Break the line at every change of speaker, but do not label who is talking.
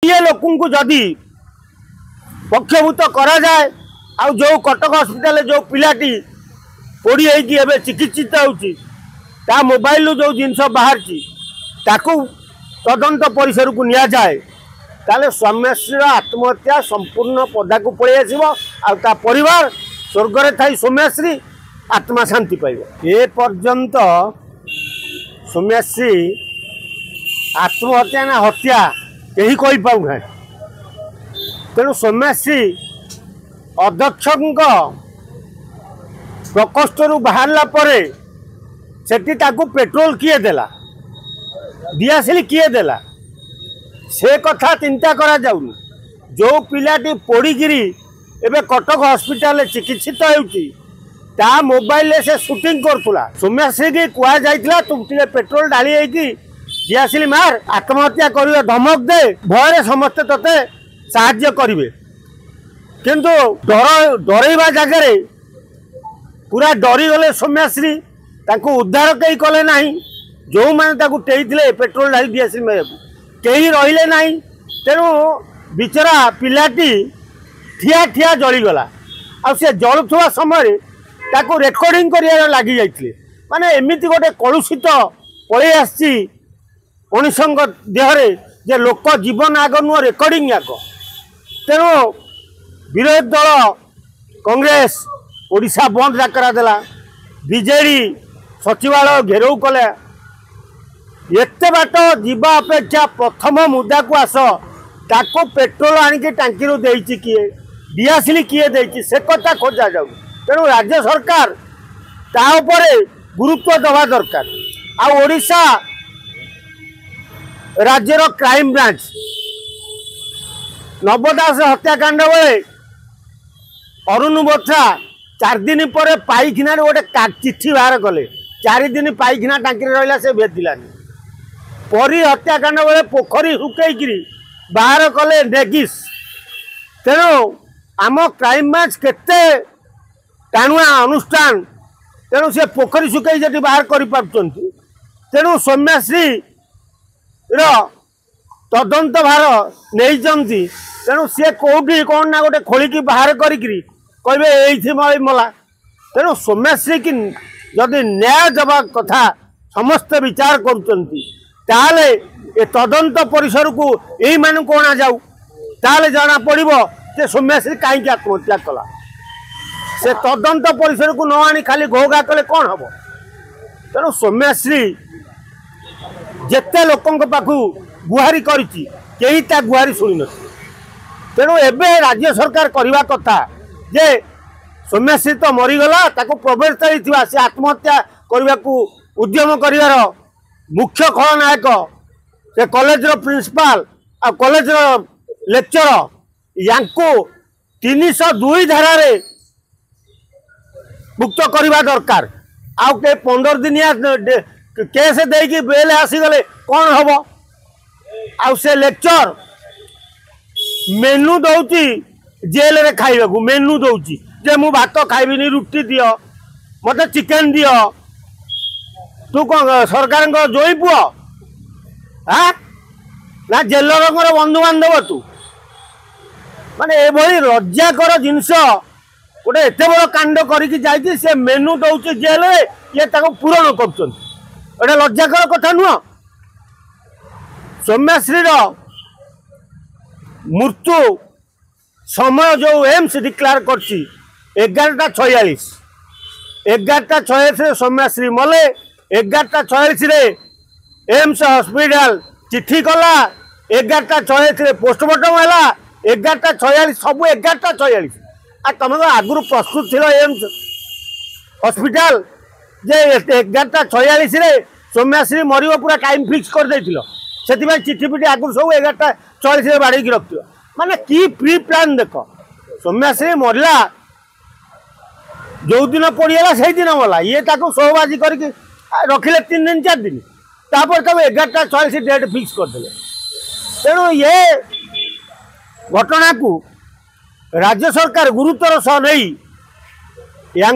ये लोक जदि पक्षभूत करा जाए आ जो कटक हस्पिटाल जो पिलाटी पोड़ी होगी चिकित्सित होता मोबाइल जो जिनस बाहर तदंत परिसर को नि जाए ताले सौम्यश्री आत्महत्या संपूर्ण पदा को पलि आसो परिवार स्वर्ग थी सौम्यश्री आत्मा शांति पाइब। ए पर्यंत सौम्यश्री आत्महत्या ना हत्या यही कही पाऊना तेणु सौम्यश्री अध्यक्ष प्रकोष्ठ बाहरला परे सेठी ताकू पेट्रोल किए देला दियासिल किए देला से कथा चिंता करा जाउनी। जो पिलाटी पोड़ीगिरी एबे कटक हॉस्पिटल चिकित्सित होउची ता मोबाइल से शूटिंग करथुला सौम्यश्री की कुआ जाइतला तुम टिके पेट्रोल डाली होगी दियासिल मार आत्महत्या कर धमक दे भय समस्ते तते साहाय्य करेंगे किंतु डरइबा जगह पूरा डरीगले सौम्यश्री उद्धार कहीं कले ना जो मैंने टेईले पेट्रोल ढाली दियासिल मारे कहीं रहिले ना तेणु बिचरा पिलाटी ठिया ठिया जलीगला आ जलुवा समय रेकर्डिंग कर लगी जाते माने एमती गोटे कलुषित पलि आसी मनुष्य देहरे जे लोक जीवन आग नुह रेकर्डिंग आग तेणु विरोधी दल कांग्रेस ओडिशा बंद डाकरा देला बीजेडी सचिवालय घेराव कले एते बाट जीवा अपेक्षा प्रथम मुद्दा को आस ताको पेट्रोल आनिकी टांकी देइछि किए दियासिल किए देइछि से कथा खोजा जाऊ तेणु राज्य सरकार ता उपरे गुरुत्व दवा दरकार आ ओडिशा राज्यर क्राइम ब्रांच नवदास हत्याकांड बेले अरुण बोथरा 4 दिन पर पाइखिना गोटे चिठी बाहर कले 4 दिन पाइखिना टांकी रहा से भेदिलानी परी हत्याकांड बेले पोखरी सुकई बाहर कले नेगिस तेणु आम क्राइम ब्रांच केते टाणुआ अनुष्ठान तेणु से पोखरी सुकई जब बाहर कर तेणु सौम्यश्री तदंत भार नहीं तेणु सी कौटी कौन ना गोटे खोलिकी बाहर करें मला तेणु सौम्यश्री की जदि न्याय देवा कथा समस्त विचार करें तदंत परिसर को यही मान को अणा जाऊ ताले जना पड़ो जे सौम्यश्री कहीं आत्महत्या कला से तदंत परिसर को न आनी खाली घोघा कले कौन हम तेणु सौम्यश्री जेते लोकों पाखु गुहारी करी गुहारी शुणी न तेणु एबे राज्य सरकार करवा कथा जे सौम्यश्री तो मरीगला प्रवेश से आत्महत्या करने को उद्यम कर मुख्य खलनायक से कॉलेज प्रिंसिपाल आ कॉलेज लेक्चर या 302 धारा मुक्त करवा दरकार आउ के 15 दिनिया केस देकी बेल आसीगले कौन हम आउ से लेक्चर मेनू दौची जेल रे खाइबा को मेनू दौची जे मु भात खाइबिनी रुटी दियो मते चिकन दियो तू कौन सरकार जोई पुओ हाँ ना जेलर बंधु बांधव तू माने एभली लज्जाकर जिनस गोटे एत बड़ कांड करके से मेनू दौची जेल ये पूरण कर लज्जाकर कथा नुह सौम्यश्री मृत्यु समय जो एम्स डिक्लेयर कर 11:46 11:46 सौम्यश्री मले 11:46 एम्स हॉस्पिटल चिट्ठी कला 11:46 पोस्टमार्टम है 11:46 सब 11:46 आ तुम आगुरी प्रस्तुत थी एम्स हॉस्पिटल जे 11:46 सौम्यश्री मर पूरा टाइम फिक्स कर देथिलो से चिट्ठी पिठी आगुरी सब 11:46 बाड़ी रखी माने की प्री प्लान देख सौम्यश्री मरला जो दिन पड़गला से दिन मला ये सोहबाजी करके रखिले 3 दिन 4 दिन तापर तब 11:46 डेट फिक्स करदे तेणु ये घटना को राज्य सरकार गुरुत्वर सह नहीं या